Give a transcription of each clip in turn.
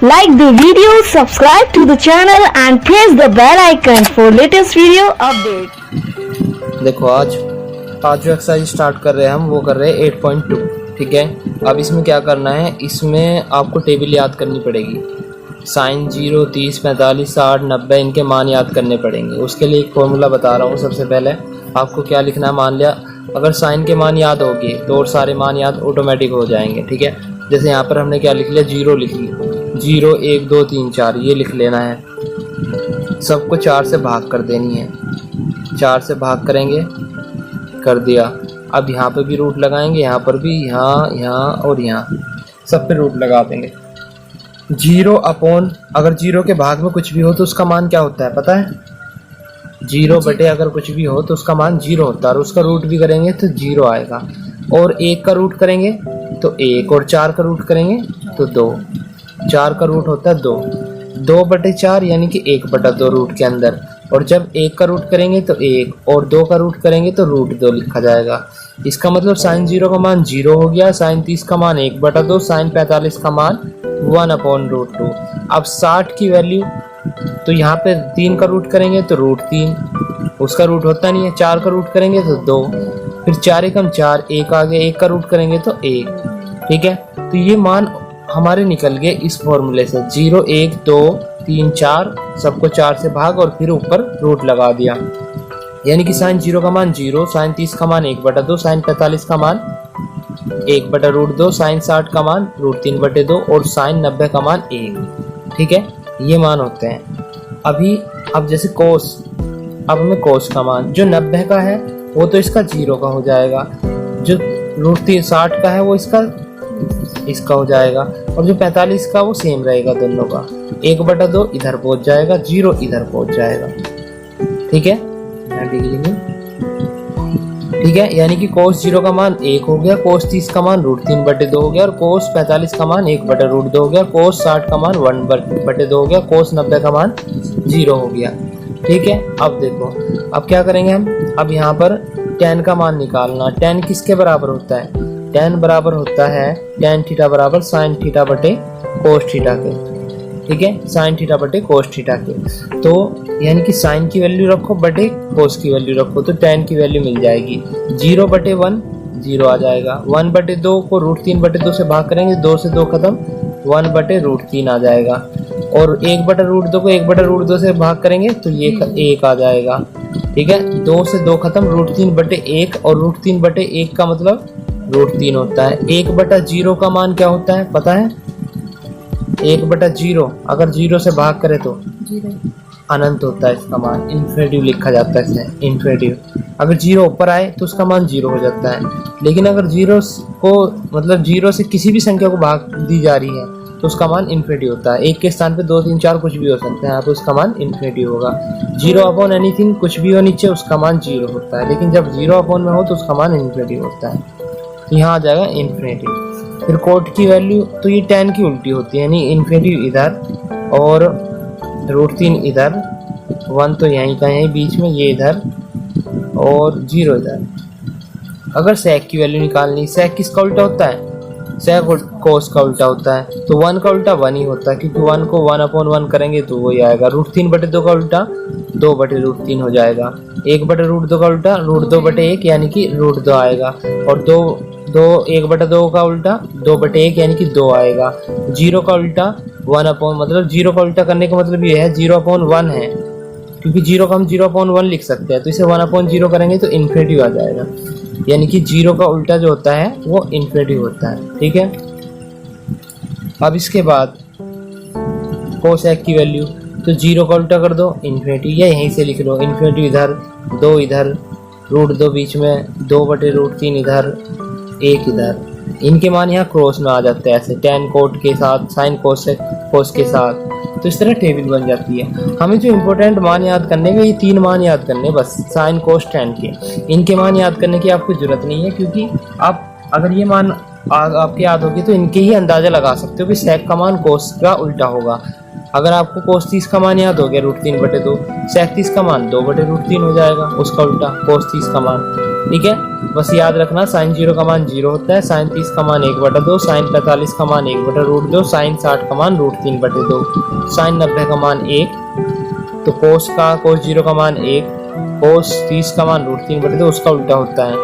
Like the video, subscribe to the channel and press the bell icon for latest video update. देखो आज जो exercise start कर रहे हैं हम वो कर रहे हैं 8.2। ठीक है, अब इसमें क्या करना है, इसमें आपको टेबल याद करनी पड़ेगी। साइन 0, 30, 45, 60, 90 इनके मान याद करने पड़ेंगे। उसके लिए एक फॉर्मूला बता रहा हूँ। सबसे पहले आपको क्या लिखना है, मान लिया अगर साइन के मान याद हो गए तो और सारे मान याद ऑटोमेटिक हो जाएंगे। ठीक है, जैसे यहाँ पर हमने क्या लिख लिया, 0 लिख लिया, 0, 1, 2, 3, 4 ये लिख लेना है। सबको 4 से भाग कर देनी है। 4 से भाग करेंगे, कर दिया। अब यहाँ पे भी रूट लगाएंगे, यहाँ पर भी, यहाँ और यहाँ सब पे रूट लगा देंगे। 0 अपॉन, अगर 0 के भाग में कुछ भी हो तो उसका मान क्या होता है पता है? 0 बटे अगर कुछ भी हो तो उसका मान 0 होता है, और उसका रूट भी करेंगे तो 0 आएगा। और 1 का रूट करेंगे तो 1, और 4 का रूट करेंगे तो 2। 4 का रूट होता है 2, 2 बटे 4 यानी कि 1 बटा 2 रूट के अंदर। और जब 1 का रूट करेंगे तो 1, और 2 का रूट करेंगे तो रूट 2 लिखा जाएगा। इसका मतलब साइन 0 का मान 0 हो गया, साइन 30 का मान 1 बटा 2, साइन 45 का मान 1/√2। अब 60 की वैल्यू, तो यहाँ पे 3 का रूट करेंगे तो रूट 3, उसका रूट होता नहीं है। 4 का रूट करेंगे तो 2, फिर 4 एकम 4, 1 आ गया, 1 का रूट करेंगे तो 1। ठीक है, तो ये मान हमारे निकल गए इस फॉर्मूले से। 0, 1, 2, 3, 4 सबको 4 से भाग और फिर ऊपर रूट लगा दिया। यानी कि साइन 0 का मान 0, साइन 30 का मान 1 बटा 2, साइन 45 का मान 1 बटा √2, साइन 60 का मान √3 बटे 2 और साइन 90 का मान 1। ठीक है, ये मान होते हैं। अब जैसे कोस, अब हमें कोस का मान जो 90 का है वो तो इसका 0 का हो जाएगा, जो √3 60 का है वो इसका हो जाएगा, और जो 45 का वो सेम रहेगा दोनों का। 1 बटा 2 इधर पहुंच जाएगा, 0 इधर पहुंच जाएगा। ठीक है, ठीक है, यानी कि कोस 0 का मान 1 हो गया, कोस 30 का मान √3 बटे 2 हो गया, और कोस 45 का मान 1 बटे √2 हो गया, कोस 60 का मान 1 बटे 2 हो गया, कोस 90 का मान 0 हो गया। ठीक है, अब देखो अब क्या करेंगे हम, अब यहाँ पर tan का मान निकालना। tan किसके बराबर होता है? tan बराबर होता है tan थीटा बराबर साइन थीटा बटे कोस थीटा के। ठीक है, साइन थीटा बटे कोस थीटा के। तो यानी कि साइन की वैल्यू रखो बटे कोस की वैल्यू रखो तो tan की वैल्यू मिल जाएगी। 0 बटे 1 0 आ जाएगा, 1 बटे 2 को √3 बटे 2 से भाग करेंगे, 2 से 2 खत्म, 1 बटे √3 आ जाएगा। और 1 बटे √2 को 1 बटे √2 से भाग करेंगे तो ये 1 आ जाएगा। ठीक है, 2 से 2 खत्म, √3 बटे 1, और √3 बटे 1 का मतलब √3 होता है। 1 बटा 0 का मान क्या होता है पता है? 1 बटा 0 अगर 0 से भाग करे तो अनंत होता है इसका मान, इन्फिनिटिव लिखा जाता है इसे, इन्फिनिटिव। अगर 0 ऊपर आए तो उसका मान 0 हो जाता है, लेकिन अगर 0 को मतलब 0 से किसी भी संख्या को भाग दी जा रही है तो उसका मान इन्फिनिटी होता है। 1 के स्थान पे 2, 3, 4 कुछ भी हो सकते हैं, यहाँ पे उसका मान इन्फिनिटी होगा। 0 अपॉन एनीथिंग कुछ भी हो नीचे उसका मान 0 होता है, लेकिन जब 0 अपॉन में हो तो उसका मान इन्फिनिटी होता है। यहाँ आ जाएगा इन्फिनिटी। फिर कोट की वैल्यू, तो ये tan की उल्टी होती है, यानी इन्फिनिटी इधर और √3 इधर, 1 तो यहीं का यहीं बीच में, ये इधर और 0 इधर। अगर sec की वैल्यू निकालनी, sec किसका उल्टा होता है? sec cos का उल्टा होता है, तो 1 का उल्टा 1 ही होता है, क्योंकि 1 को 1/1 करेंगे तो वही आएगा। √3 बटे 2 का उल्टा 2 बटे √3 हो जाएगा। 1 बटे √2 का उल्टा √2 बटे 1 यानी कि √2 आएगा, और 1 बटा 2 का उल्टा 2 बटे 1 यानी कि 2 आएगा। 0 का उल्टा 1/, मतलब 0 का उल्टा करने का मतलब ये है 0/1 है, क्योंकि 0 का हम 0/1 लिख सकते हैं, तो इसे 1/0 करेंगे तो इन्फिनिटी आ जाएगा। यानी कि 0 का उल्टा जो होता है वो इन्फिनिटी होता है। ठीक है, अब इसके बाद कोसेक की वैल्यू, तो 0 का उल्टा कर दो इन्फिनिटी, या यहीं से लिख लो इन्फिनिटी इधर, 2 इधर, √2 बीच में, 2 बटे √3 इधर, 1 इधर। इनके मान यहाँ क्रॉस में आ जाते हैं ऐसे, tan कोट के साथ, साइन कोस के साथ, तो इस तरह टेबल बन जाती है। हमें जो इम्पोर्टेंट मान याद करने हैं ये 3 मान याद करने बस, साइन कोस tan के। इनके मान याद करने की आपको जरूरत नहीं है, क्योंकि आप अगर ये मान आपके याद होगी तो इनके ही अंदाजा लगा सकते हो कि sec का मान कोस का उल्टा होगा। अगर आपको कोस 30 का मान याद हो गया √3 बटे 2, sec 30 का मान 2 बटे √3 हो जाएगा, उसका उल्टा कोस 30 का मान। ठीक है, बस याद रखना साइन 0 का मान 0 होता है, साइन 30 का मान 1/2, साइन 45 का मान 1/√2, साइन 60 का मान √3/2, साइन 90 का मान 1, तो कोस 0 का मान 1, कोस 30 का मान √3/2, उसका उल्टा होता है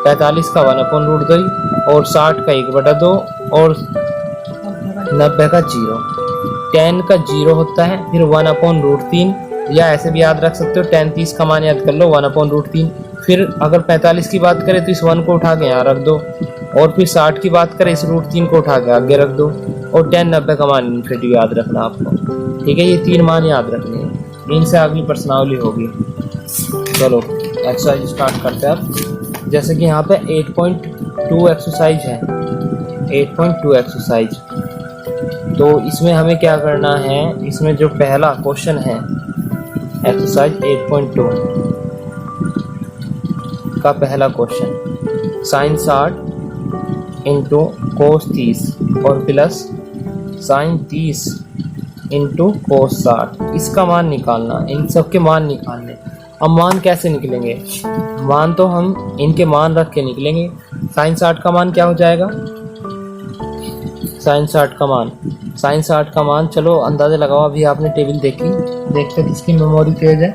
45 का 1/√2 और 60 का 1/2 और 90 का 0। tan का 0 होता है, फिर 1/√3, या ऐसे भी याद रख सकते हो tan 30 का मान याद कर लो 1/√3। फिर अगर 45 की बात करें तो इस 1 को उठा के यहाँ रख दो, और फिर 60 की बात करें इस √3 को उठा के आगे रख दो, और tan 90 का मान इन्फिनिटी याद रखना आपको। ठीक है, ये 3 मान याद रखने हैं, इनसे अगली प्रश्नावली होगी। चलो एक्सरसाइज स्टार्ट करते हैं अब। जैसे कि यहाँ पे 8.2 एक्सरसाइज है, 8.2 एक्सरसाइज। तो इसमें हमें क्या करना है, इसमें जो पहला क्वेश्चन है एक्सरसाइज 8.2 का पहला क्वेश्चन, साइन 60 इंटू कोस 30 और प्लस साइन 30 इंटू कोस 60, इसका मान निकालना, इन सब के मान निकालने। अब मान कैसे निकलेंगे, मान तो हम इनके मान रख के निकलेंगे। साइन 60 का मान क्या हो जाएगा, साइन 60 का मान चलो अंदाजा लगाओ, अभी आपने टेबल देखी, देखते किसकी मेमोरी तेज है,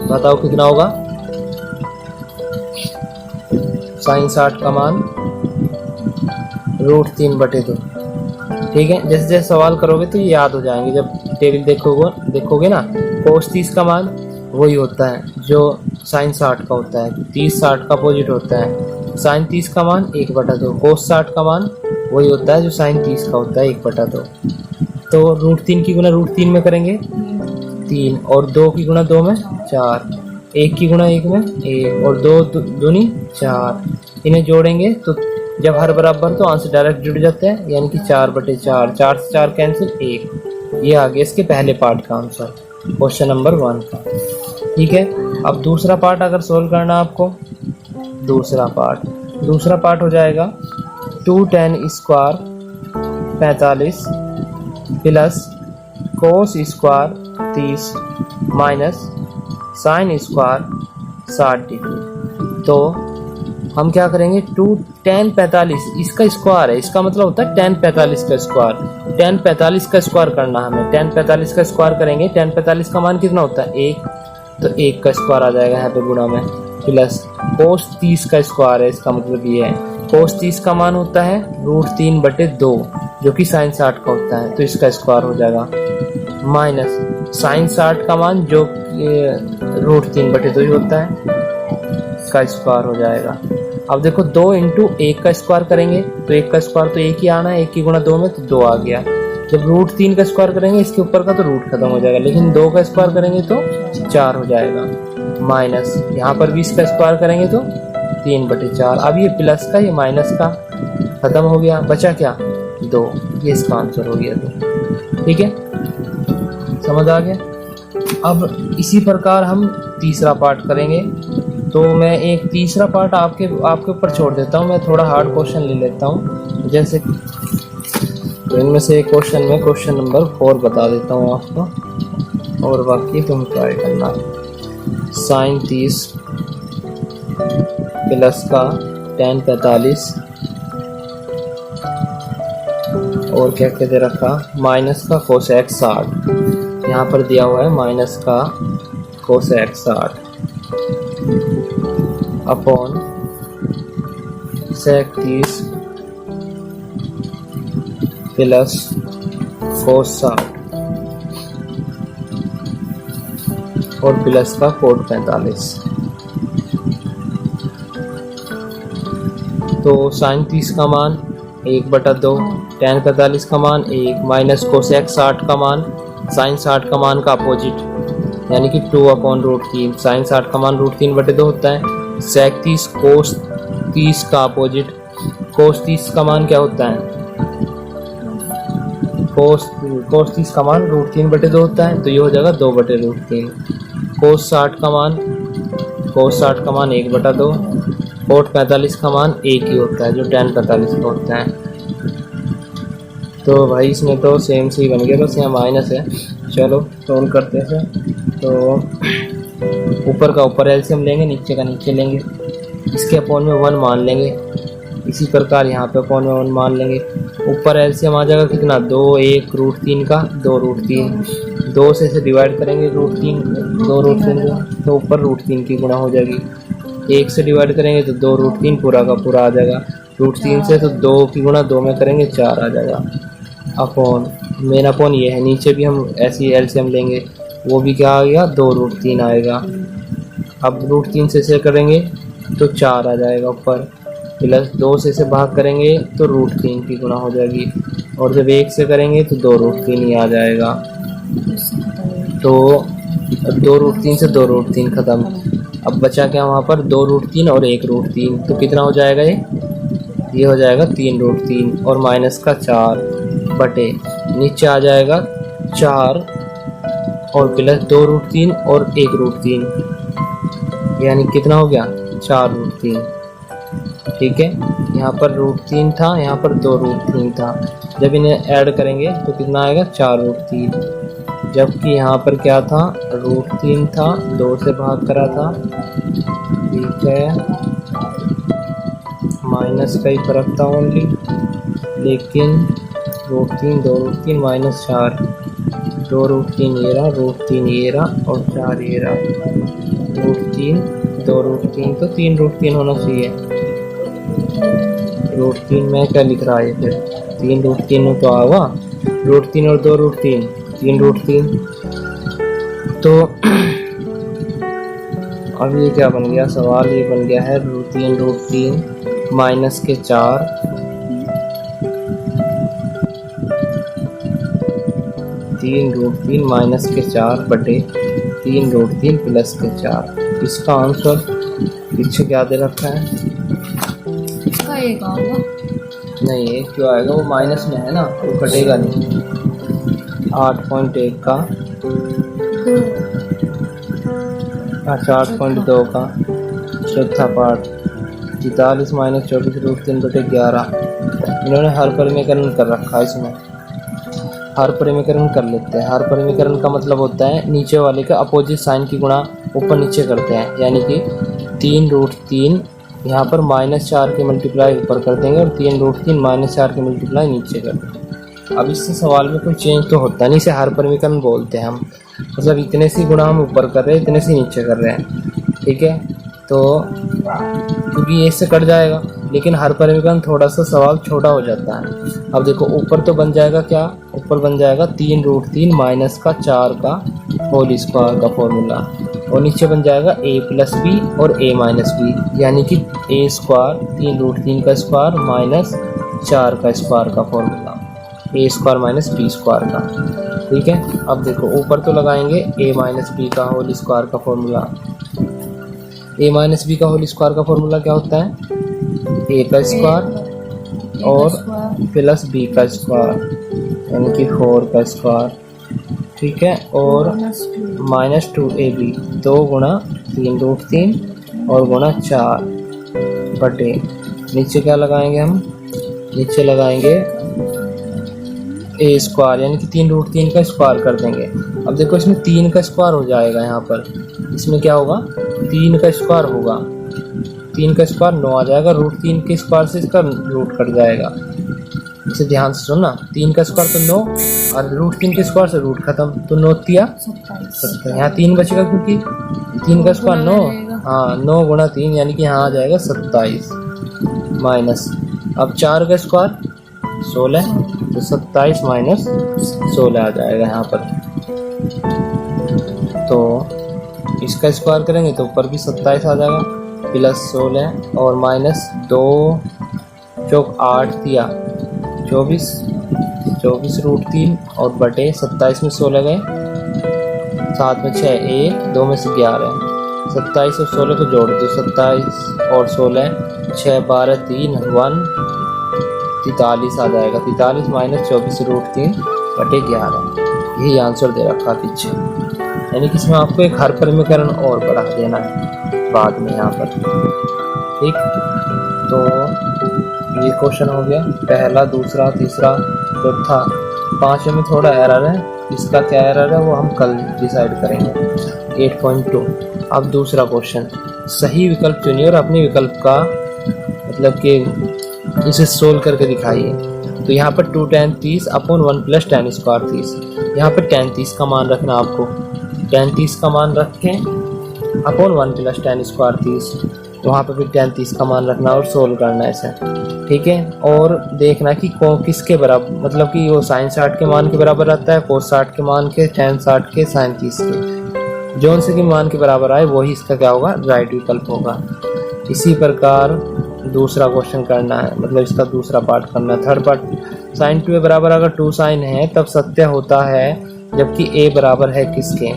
बताओ कितना होगा। साइन 60 का मान √3/2। ठीक है, जैसे जैसे सवाल करोगे तो ये याद हो जाएंगे, जब टेबल देखोगे ना। कोस 30 का मान वही होता है जो साइन 60 का होता है, 30 60 का अपोजिट होता है। साइन 30 का मान 1/2, कोस 60 का मान वही होता है जो साइन 30 का होता है 1/2। तो √3 की गुणा √3 में करेंगे 3, और 2 की गुणा 2 में 4, 1 की गुणा 1 में 1, और 2 दूनी 4, इन्हें जोड़ेंगे तो जब हर बराबर तो आंसर डायरेक्ट जुड़ जाता है, यानी कि 4/4, 4 से 4 कैंसिल 1। ये आ गया इसके पहले पार्ट का आंसर, क्वेश्चन नंबर 1 का। ठीक है, अब दूसरा पार्ट अगर सोल्व करना आपको, दूसरा पार्ट हो जाएगा 2 tan square 45 plus cos square 30 minus sine square 60 degree. तो हम क्या करेंगे, 2 tan 45 इसका स्क्वायर है, इसका मतलब होता है tan 45 का स्क्वायर। tan 45 का स्क्वायर करना हमें, tan 45 का स्क्वायर करेंगे, tan 45 का मान कितना होता है 1, तो 1 का स्क्वायर आ जाएगा यहाँ पे गुणा में, प्लस कोस 30 का स्क्वायर है, इसका मतलब ये है कोस 30 का मान होता है √3/2 जो कि साइन 60 का होता है, तो इसका स्क्वायर हो जाएगा, माइनस साइन 60 का मान जो √3/2 ही होता है, का स्क्वायर हो जाएगा। अब देखो 2 इंटू 1 का स्क्वायर करेंगे तो 1 का स्क्वायर तो 1 ही आना है, 1 की गुणा 2 में तो 2 आ गया। जब √3 का स्क्वायर करेंगे इसके ऊपर का तो रूट खत्म हो जाएगा, लेकिन 2 का स्क्वायर करेंगे तो 4 हो जाएगा, माइनस यहाँ पर भी इसका स्क्वायर करेंगे तो 3/4। अब ये प्लस का ये माइनस का खत्म हो गया, बचा क्या 2, ये इसका आंसर हो गया 2। ठीक है, समझ आ गया। अब इसी प्रकार हम तीसरा पार्ट करेंगे, तो मैं एक तीसरा पार्ट आपके ऊपर छोड़ देता हूँ, मैं थोड़ा हार्ड क्वेश्चन ले लेता हूँ। जैसे तो इनमें से एक क्वेश्चन में क्वेश्चन नंबर 4 बता देता हूँ आपको, और बाकी तुम ट्राई करना। साइन 30 प्लस का tan 45 और क्या कहते रखा, माइनस का कोसेक 60, यहाँ पर दिया हुआ है माइनस का cosec 60 upon sec 30 plus cos 60 और प्लस का कोट 45। तो साइन 30 का मान 1/2, tan 45 का मान 1, माइनस कोसेक 60 का मान साइन 60 का मान का अपोजिट यानी कि 2/√3, साइन 60 का मान √3/2 होता है। सेक 30 कोस 30 का अपोजिट, कोस 30 का मान क्या होता है, कोस 30 का मान √3/2 होता है, तो ये हो जाएगा 2/√3। कोस 60 का मान 1/2, कोट 45 का मान 1 ही होता है जो tan 45 का होता है। तो भाई इसमें तो सेम से ही बन गया, बस यहाँ माइनस है। चलो सोल्व करते हैं। तो ऊपर का ऊपर एलसीएम लेंगे, नीचे का नीचे लेंगे। इसके अपोन में 1 मान लेंगे। इसी प्रकार यहाँ पे अपोन में 1 मान लेंगे। ऊपर एलसीएम आ जाएगा कितना, 2 1 √3 का 2 √3, 2 से इसे डिवाइड करेंगे √3, 2 √3 तो ऊपर √3 की गुणा हो जाएगी। 1 से डिवाइड करेंगे तो 2 √3 पूरा का पूरा आ जाएगा। √3 से तो 2 की गुणा 2 में करेंगे 4 आ जाएगा। अपोन मेन अपोन ये है, नीचे भी हम ऐसी एलसीएम लेंगे, वो भी क्या आ गया, 2 √3 आएगा। अब √3 से इसे करेंगे तो 4 आ जाएगा ऊपर, प्लस 2 से इसे भाग करेंगे तो √3 की गुणा हो जाएगी, और जब 1 से करेंगे तो 2 √3 ही आ जाएगा। तो 2 √3 से 2 √3 खत्म। अब बचा क्या वहाँ पर, 2 √3 और 1 √3, तो कितना हो जाएगा ये हो जाएगा 3 √3 और माइनस का 4 बटे नीचे आ जाएगा 4 और प्लस 2 √3 और 1 √3, यानी कितना हो गया 4 √3। ठीक है, यहाँ पर √3 था, यहाँ पर 2 √3 था, जब इन्हें ऐड करेंगे तो कितना आएगा 4 √3, जबकि यहाँ पर क्या था, √3 था, 2 से भाग करा था। ठीक है, माइनस का ही फर्क था ओनली, लेकिन √3 2 √3 माइनस 4, 2 √3 ये रहा, √3 ये रहा और 4 ये रहा, √3 2 √3 तो 3 √3 होना चाहिए। √3 में क्या लिख रहा है फिर, 3 √3 तो आवा, √3 और 2 √3 3 √3। तो अब ये क्या बन गया, सवाल ये बन गया है 3 √3 माइनस के 4 3 √3 माइनस के 4 बटे 3 √3 प्लस के 4। इसका आंसर पीछे क्या दे रखा है, इसका एक आएगा नहीं ये क्यों आएगा, वो माइनस में है ना, वो कटेगा नहीं। 8.1 का, अच्छा 8.2 का चौथा पार्ट, 43 माइनस 24 √3 बटे 11। इन्होंने हर परिमीकरण कर रखा है, इसमें हर परिमीकरण कर लेते हैं। हर परिमीकरण का मतलब होता है नीचे वाले का अपोजिट साइन की गुणा ऊपर नीचे करते हैं, यानी कि 3 √3 यहाँ पर -4 के मल्टीप्लाई ऊपर कर देंगे और 3 √3 -4 के मल्टीप्लाई नीचे कर देंगे। अब इससे सवाल में कोई चेंज तो होता नहीं, इसे हर परिमीकरण बोलते हैं हम, मतलब इतने सी गुणा हम ऊपर कर रहे हैं, इतने सी नीचे कर रहे हैं। ठीक है, तो क्योंकि ये इससे कट जाएगा, लेकिन हर परिमीकरण थोड़ा सा सवाल छोटा हो जाता है। अब देखो ऊपर तो बन जाएगा क्या, ऊपर बन जाएगा 3 √3 माइनस का 4 का होल स्क्वायर का फॉर्मूला, और नीचे बन जाएगा a + b और a - b, यानी कि a स्क्वायर 3 √3 का स्क्वायर माइनस 4 का स्क्वायर का formula, a square - b square का। ठीक है, अब देखो ऊपर तो लगाएंगे a - b का होल स्क्वायर का फॉर्मूला। a - b का होल स्क्वायर का फॉर्मूला क्या होता है, a का स्क्वायर और प्लस b का स्क्वायर, यानी कि 4 का स्क्वायर। ठीक है, और -2ab 2 गुणा 3 √3 और गुणा 4 बटे नीचे क्या लगाएंगे हम, नीचे लगाएंगे a स्क्वायर, यानी कि 3 √3 का स्क्वायर कर देंगे। अब देखो इसमें 3 का स्क्वायर हो जाएगा, यहाँ पर इसमें क्या होगा 3 का स्क्वायर होगा, 3 का स्क्वायर 9 आ जाएगा, √3 के स्क्वायर से इसका रूट कट जाएगा। इसे ध्यान से सुनना, 3 का स्क्वायर तो 9 और √3 के स्क्वायर से रूट खत्म, तो 9 तिया 70, यहाँ 3 बचेगा क्योंकि 3 का स्क्वायर 9, हाँ 9 गुणा 3 यानी कि यहाँ आ जाएगा 27 माइनस, अब 4 का स्क्वायर 16, तो 27 माइनस 16 आ जाएगा यहाँ पर। तो इसका स्क्वायर करेंगे तो ऊपर भी 27 आ जाएगा, प्लस 16 और माइनस 2 चौक 8 दिया 24 √3 और बटे 27 में 16 गए, 7 में 6 1 2 में से 11, 27 और 16 को जोड़ दो, 27 और 16 6 12 3 1 43 आ जाएगा, 43 माइनस 24 √3 बटे 11, यही आंसर दे रखा पीछे। यानी कि इसमें आपको एक हर परिमीकरण और बढ़ा देना है बाद में यहाँ पर। ठीक, तो ये क्वेश्चन हो गया पहला, दूसरा, तीसरा, चौथा। 5वें में थोड़ा एरर है, इसका क्या एरर है वो हम कल डिसाइड करेंगे। 8.2। अब दूसरा क्वेश्चन, सही विकल्प चुनिए और अपने विकल्प का मतलब कि इसे सोल्व करके दिखाइए। तो यहाँ पर 2 tan 30 upon 1 plus tan square 30। यहाँ पर tan 30 का मान रखना आपको, tan 30 का मान रख के अपॉन 1 प्लस tan स्क्वायर 30, वहाँ पर भी tan 30 का मान रखना और सोल्व करना है इसे, ठीक है। और देखना कि किसके बराबर, मतलब कि वो sin 60 के मान के बराबर रहता है, cos 60 के मान के, tan 60 के, sin 30 के, जो उनसे के मान के बराबर आए वही इसका क्या होगा, राइट विकल्प होगा। इसी प्रकार दूसरा क्वेश्चन करना है, मतलब इसका दूसरा पार्ट करना है, थर्ड पार्ट। sin 2a बराबर अगर 2 sin है तब सत्य होता है जबकि a बराबर है किसके।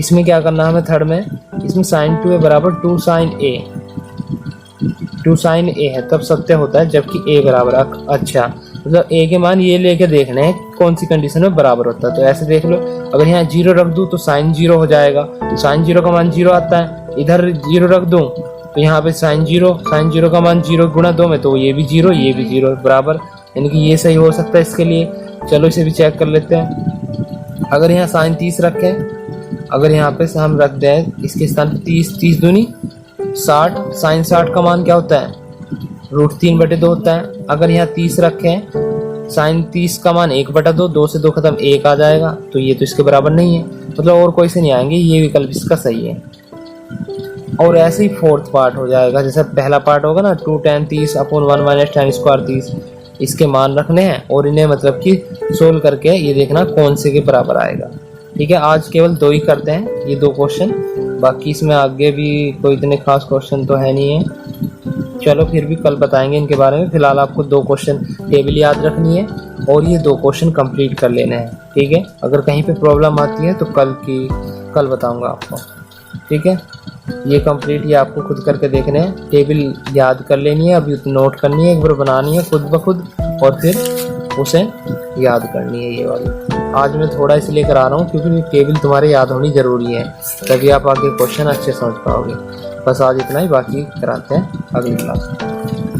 इसमें क्या करना है हमें थर्ड में, इसमें sin 2a बराबर 2 sin a, 2 sin a है तब सत्य होता है जबकि a बराबर, अच्छा मतलब a के मान ये लेके देखने हैं कौन सी कंडीशन में बराबर होता है। तो ऐसे देख लो, अगर यहाँ 0 रख दूँ तो sin 0 हो जाएगा, sin 0 का मान 0 आता है, इधर 0 रख दूँ तो यहाँ पे sin 0 का मान 0 गुणा 2 में, तो ये भी 0 ये भी 0 बराबर, यानी कि ये सही हो सकता है इसके लिए। चलो इसे भी चेक कर लेते हैं। अगर यहाँ sin 30 रखें, अगर यहाँ पे हम रख दें इसके स्थान पे 30 दूनी 60, sin 60 का मान क्या होता है, √3/2 होता है। अगर यहाँ 30 रखें, sin 30 का मान 1/2, 2 से 2 खत्म 1 आ जाएगा, तो ये तो इसके बराबर नहीं है, मतलब और कोई से नहीं आएंगे, ये विकल्प इसका सही है। और ऐसे ही फोर्थ पार्ट हो जाएगा, जैसे पहला पार्ट होगा ना 2 tan 30 upon 1 minus tan square 30, इसके मान रखने हैं और इन्हें मतलब कि सोल्व करके ये देखना कौन से के बराबर आएगा, ठीक है। आज केवल 2 ही करते हैं, ये 2 क्वेश्चन, बाकी इसमें आगे भी कोई इतने खास क्वेश्चन तो है नहीं है। चलो फिर भी कल बताएंगे इनके बारे में। फिलहाल आपको 2 क्वेश्चन टेबल याद रखनी है और ये 2 क्वेश्चन कंप्लीट कर लेने हैं, ठीक है। अगर कहीं पे प्रॉब्लम आती है तो कल बताऊंगा आपको, ठीक है। ये कंप्लीट ये आपको खुद करके देखने हैं, टेबल याद कर लेनी है, अभी नोट करनी है, एक बार बनानी है खुद ब खुद और फिर उसे याद करनी है ये वाली। आज मैं थोड़ा इसलिए करा रहा हूँ क्योंकि टेबल तुम्हारे याद होनी ज़रूरी है, तभी आप आगे क्वेश्चन अच्छे समझ पाओगे। बस आज इतना ही, बाकी कराते हैं अगली क्लास में।